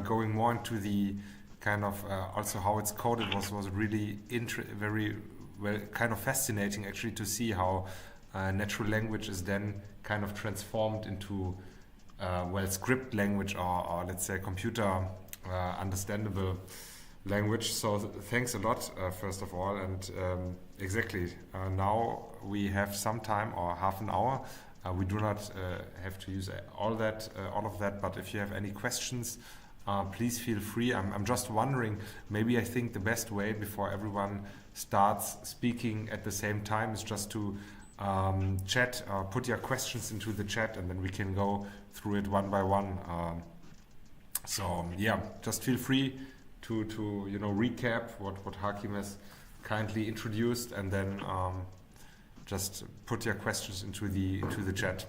S1: going more into the kind of also how it's coded was really very well, kind of fascinating actually to see how natural language is then kind of transformed into script language or let's say computer understandable language. So thanks a lot first of all, and exactly now we have some time or half an hour. We do not have to use all of that, but if you have any questions, please feel free. I'm just wondering, maybe I think the best way before everyone starts speaking at the same time is just to chat, put your questions into the chat, and then we can go through it one by one. So yeah, just feel free to recap what Hakim has kindly introduced, and then just put your questions into the chat.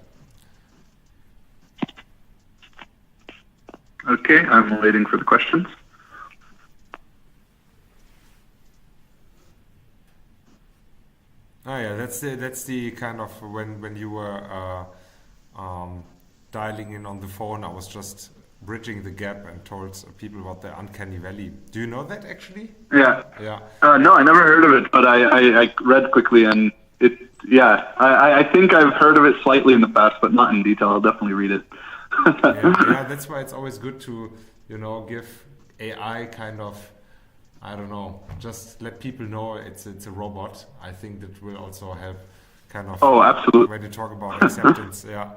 S3: Okay, I'm waiting for the questions.
S1: Oh yeah, that's the kind of when you were dialing in on the phone, I was just bridging the gap and told people about the uncanny valley. Do you know that actually?
S3: Yeah.
S1: Yeah.
S3: No, I never heard of it, but I read quickly, and I think I've heard of it slightly in the past, but not in detail. I'll definitely read it.
S1: yeah, that's why it's always good to, give AI kind of, I don't know, just let people know it's a robot. I think that will also help kind of
S3: absolutely.
S1: when you talk about acceptance, yeah.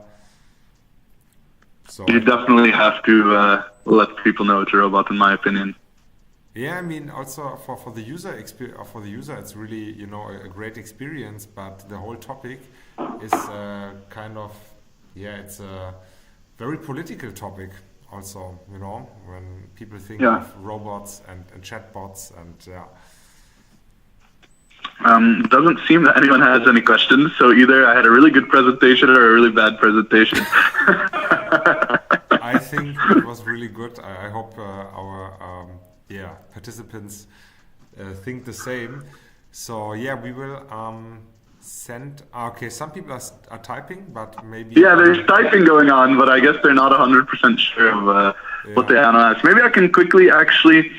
S1: So
S3: you definitely have to let people know it's a robot, in my opinion.
S1: yeah, I mean, also for the user it's really, a great experience, but the whole topic is kind of, it's a very political topic also, when people think of robots and chatbots and
S3: It doesn't seem that anyone has any questions, so either I had a really good presentation or a really bad presentation.
S1: I think it was really good. I hope our participants think the same. So we will send. Okay, some people are typing, but maybe.
S3: Yeah, there's typing going on, but I guess they're not 100% sure of what they want to ask. Maybe I can quickly actually.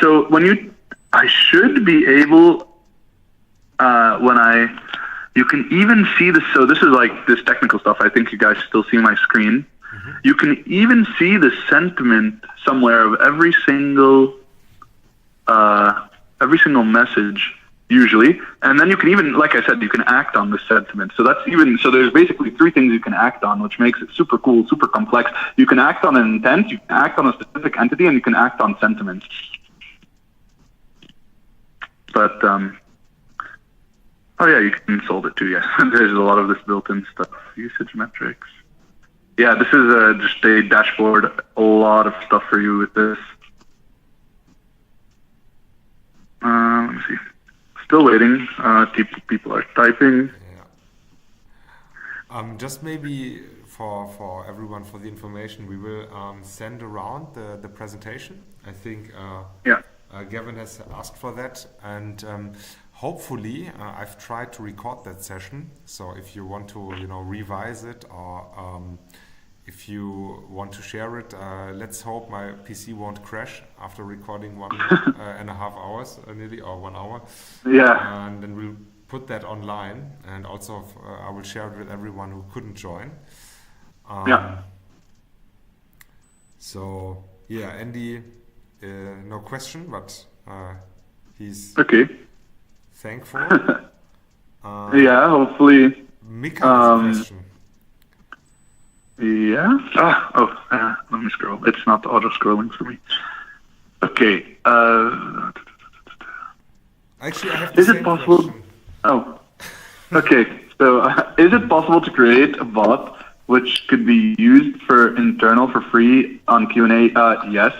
S3: So I should be able. You can even see this. So this is like this technical stuff. I think you guys still see my screen. Mm-hmm. You can even see the sentiment somewhere of every single message usually, and then you can even, like I said, you can act on the sentiment. So there's basically 3 things you can act on, which makes it super cool, super complex. You can act on an intent, you can act on a specific entity, and you can act on sentiments. But you can solve it too. Yeah, there's a lot of this built-in stuff. Usage metrics. Yeah, this is just a dashboard. A lot of stuff for you with this. Let me see. Still waiting. People are typing.
S1: Yeah. Just maybe for everyone, for the information, we will send around the presentation. I think Gavin has asked for that, and hopefully I've tried to record that session. So if you want to revise it, or if you want to share it, let's hope my PC won't crash after recording 1.5 hours nearly, or 1 hour.
S3: Yeah.
S1: And then we'll put that online, and also I will share it with everyone who couldn't join. So Andy, no question, but he's thankful.
S3: Hopefully.
S1: Mika has a question.
S3: Yeah. Let me scroll. It's not auto scrolling for me. Okay.
S1: Actually, I have the
S3: Is it possible?
S1: Question.
S3: Oh. Okay. So, is it possible to create a bot which could be used for internal for free on Q&A? Yes.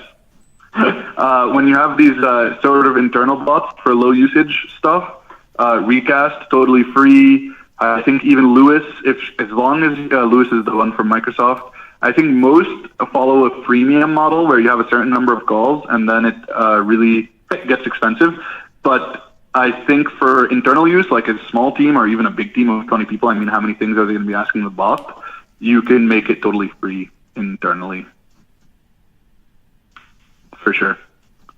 S3: When you have these sort of internal bots for low usage stuff, Recast, totally free. I think even Lewis, as long as Lewis is the one from Microsoft, I think most follow a freemium model where you have a certain number of calls, and then it really gets expensive. But I think for internal use, like a small team or even a big team of 20 people, I mean, how many things are they going to be asking the bot? You can make it totally free internally. For sure.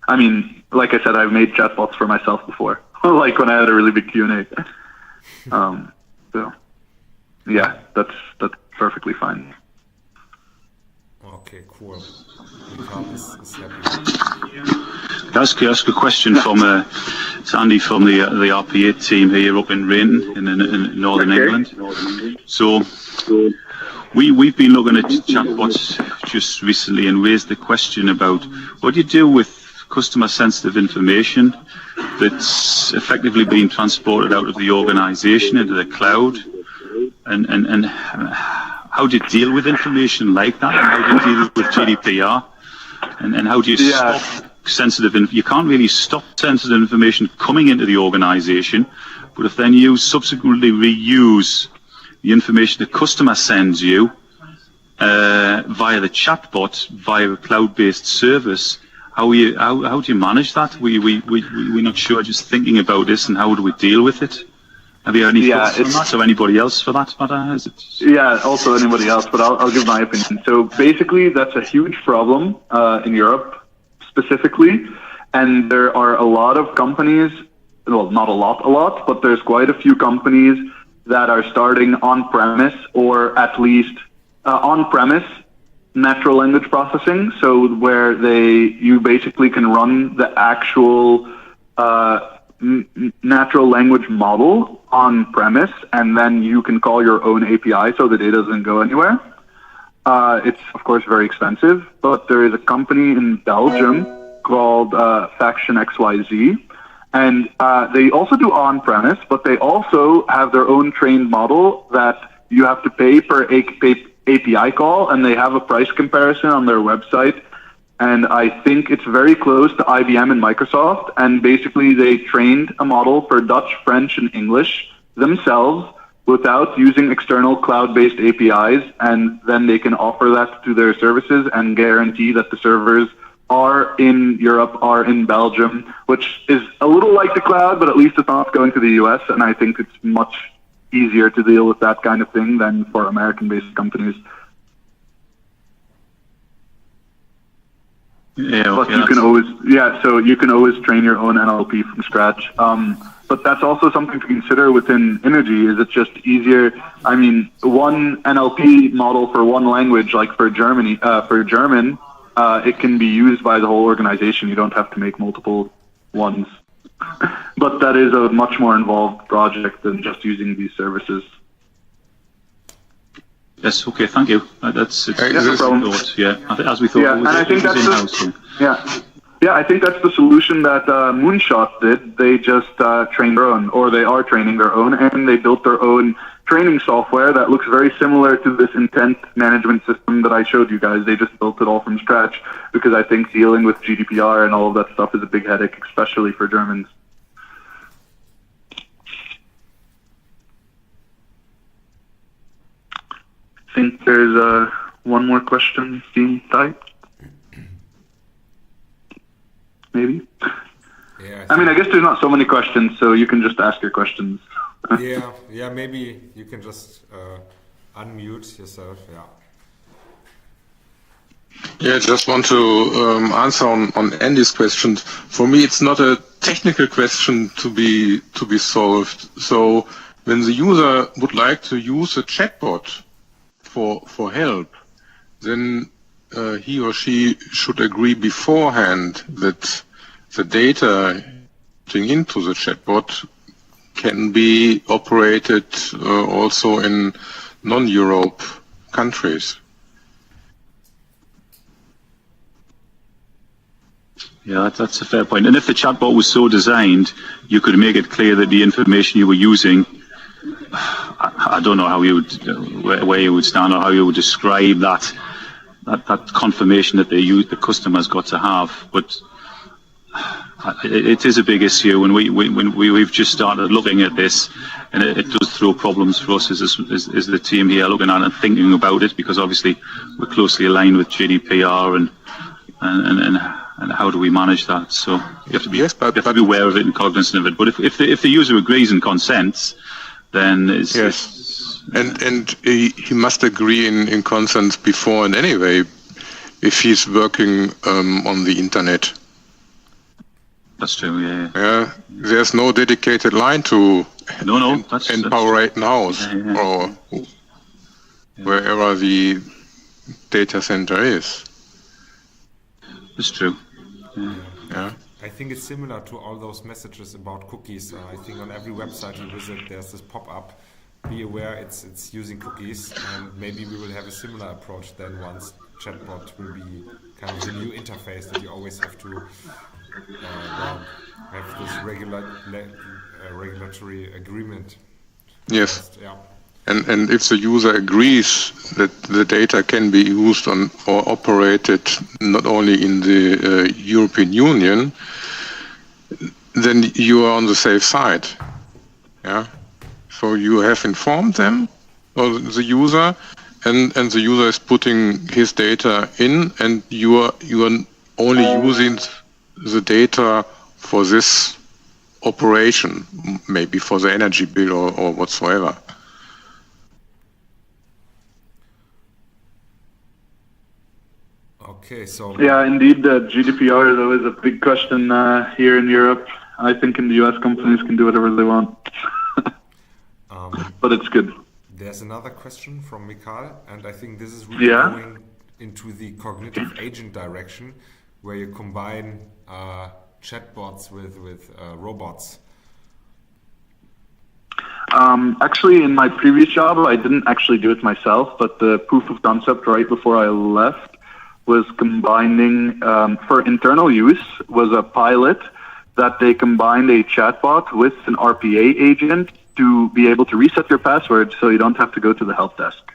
S3: I mean, like I said, I've made chatbots for myself before, like when I had a really big Q&A. So, yeah, that's perfectly fine.
S1: Okay, cool. Is happy.
S6: Can I ask a question from Sandy from the RP8 team here up in Rainton in Northern England? So we've been looking at chatbots just recently and raised the question about what do you do with customer sensitive information that's effectively being transported out of the organization into the cloud, and how do you deal with information like that, and how do you deal with GDPR, and how do you stop sensitive? You can't really stop sensitive information coming into the organization, but if then you subsequently reuse the information the customer sends you via the chatbot, via a cloud-based service, how do you manage that? We're not sure. Just thinking about this, and how do we deal with it? Have you any thoughts on that, or anybody else for that matter?
S3: Also anybody else, but I'll give my opinion. So basically, that's a huge problem in Europe specifically, and there are a lot of companies. Well, not a lot, but there's quite a few companies that are starting on-premise, or at least on-premise, natural language processing, so where you basically can run the actual natural language model on premise, and then you can call your own API so the data doesn't go anywhere. It's of course very expensive, but there is a company in Belgium called Faction XYZ, and they also do on-premise, but they also have their own trained model that you have to pay per API call, and they have a price comparison on their website. And I think it's very close to IBM and Microsoft. And basically, they trained a model for Dutch, French, and English themselves without using external cloud-based APIs. And then they can offer that to their services and guarantee that the servers are in Europe, are in Belgium, which is a little like the cloud, but at least it's not going to the US. And I think it's much easier to deal with that kind of thing than for American-based companies.
S6: Yeah,
S3: but you can always, so you can always train your own NLP from scratch. But that's also something to consider within Energy. Is it just easier? I mean, one NLP model for one language, like for German, it can be used by the whole organization. You don't have to make multiple ones. But that is a much more involved project than just using these services.
S6: Yes, okay, thank you. That's
S3: no problem.
S6: As we thought.
S3: Yeah, and I think that's I think that's the solution that Moonshot did. They just trained their own, or they are training their own, and they built their own training software that looks very similar to this intent management system that I showed you guys. They just built it all from scratch because I think dealing with GDPR and all of that stuff is a big headache, especially for Germans. I think there's one more question being typed. Maybe?
S1: Yeah,
S3: I mean, I guess there's not so many questions, so you can just ask your questions.
S1: yeah, maybe you can just unmute yourself,
S7: Yeah, I just want to answer on Andy's question. For me, it's not a technical question to be solved. So when the user would like to use a chatbot for help, then he or she should agree beforehand that the data into the chatbot can be operated also in non-Europe countries.
S6: Yeah, that's a fair point. And if the chatbot was so designed, you could make it clear that the information you were using, I don't know how you would, where you would stand or how you would describe that confirmation that the customer's got to have. But it is a big issue, and we've just started looking at this, and it does throw problems for us as the team here looking at it and thinking about it, because obviously we're closely aligned with GDPR and how do we manage that? So you have to be you have to be aware of it and cognizant of it. But if the user agrees and consents, then
S7: and he must agree in consent before and anyway if he's working on the internet.
S6: That's true. Yeah.
S7: Yeah. There's no dedicated line to Empower right now or wherever the data center is.
S6: That's true.
S7: Yeah.
S1: I think it's similar to all those messages about cookies. I think on every website you visit, there's this pop-up. Be aware it's using cookies, and maybe we will have a similar approach then once chatbot will be kind of the new interface that you always have to have this regulatory agreement.
S7: Yes.
S1: Yeah.
S7: And if the user agrees that the data can be used on or operated not only in the European Union, then you are on the safe side. Yeah. So you have informed them, or the user, and the user is putting his data in, and you are only using the data for this operation, maybe for the energy bill or whatsoever.
S1: Okay, so
S3: yeah, indeed, GDPR though is a big question here in Europe. I think in the US companies can do whatever they want, but it's good.
S1: There's another question from Mikhail, and I think this is really going into the cognitive agent direction, where you combine chatbots with robots?
S3: Actually, in my previous job, I didn't actually do it myself, but the proof of concept right before I left was combining, for internal use, was a pilot that they combined a chatbot with an RPA agent to be able to reset your password so you don't have to go to the help desk.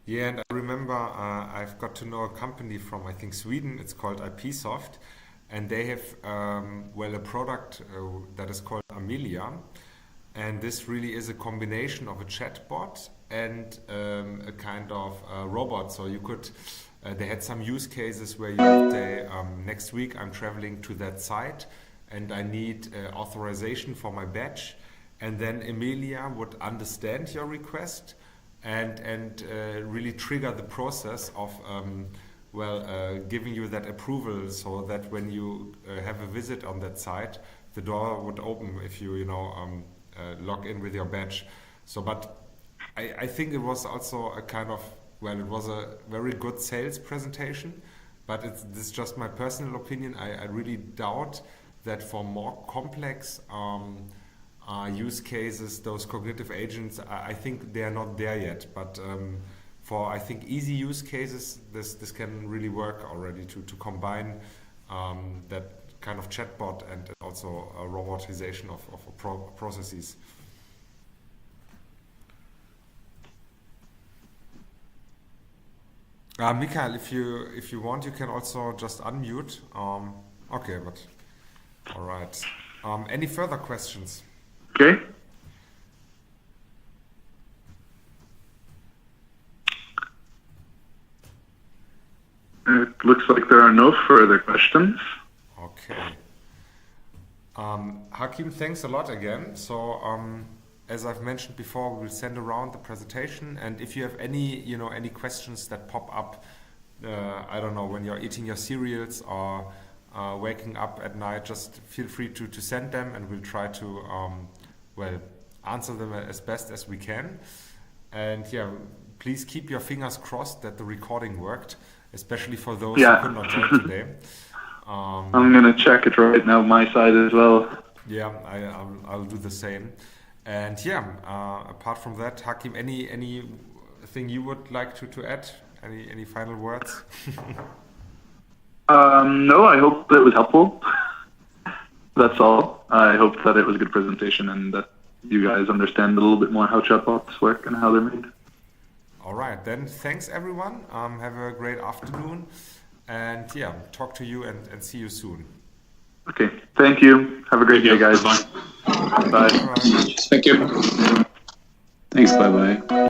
S1: Yeah, and I remember I've got to know a company from, I think, Sweden. It's called IPsoft, and they have, a product that is called Amelia. And this really is a combination of a chatbot and a kind of robot. So you could, they had some use cases where you would say, next week I'm traveling to that site and I need authorization for my badge. And then Emilia would understand your request and really trigger the process of giving you that approval, so that when you have a visit on that site, the door would open if you log in with your badge. So, but I think it was also a kind of, it was a very good sales presentation, but this is just my personal opinion. I really doubt that for more complex use cases, those cognitive agents, I think they are not there yet. But for, I think, easy use cases, this can really work already to combine that kind of chatbot and also a robotization of processes. Michael, if you want, you can also just unmute. Okay, but all right. Any further questions?
S3: Okay. It looks like there are no further questions.
S1: Okay. Hakim, thanks a lot again. So, as I've mentioned before, we will send around the presentation, and if you have any questions that pop up, I don't know, when you're eating your cereals or waking up at night, just feel free to send them, and we'll try to answer them as best as we can. And yeah, please keep your fingers crossed that the recording worked, especially for those who could not join today.
S3: I'm gonna check it right now, my side as well.
S1: Yeah, I'll do the same. And yeah, apart from that, Hakim, anything you would like to add? Any final words?
S3: No, I hope that it was helpful. That's all. I hope that it was a good presentation and that you guys understand a little bit more how chatbots work and how they're made.
S1: All right, then thanks everyone. Have a great afternoon. And yeah, talk to you and see you soon.
S3: Okay, thank you. Have a great day, guys.
S6: Bye.
S3: Bye.
S1: All right.
S8: Thank you. Thanks, bye-bye.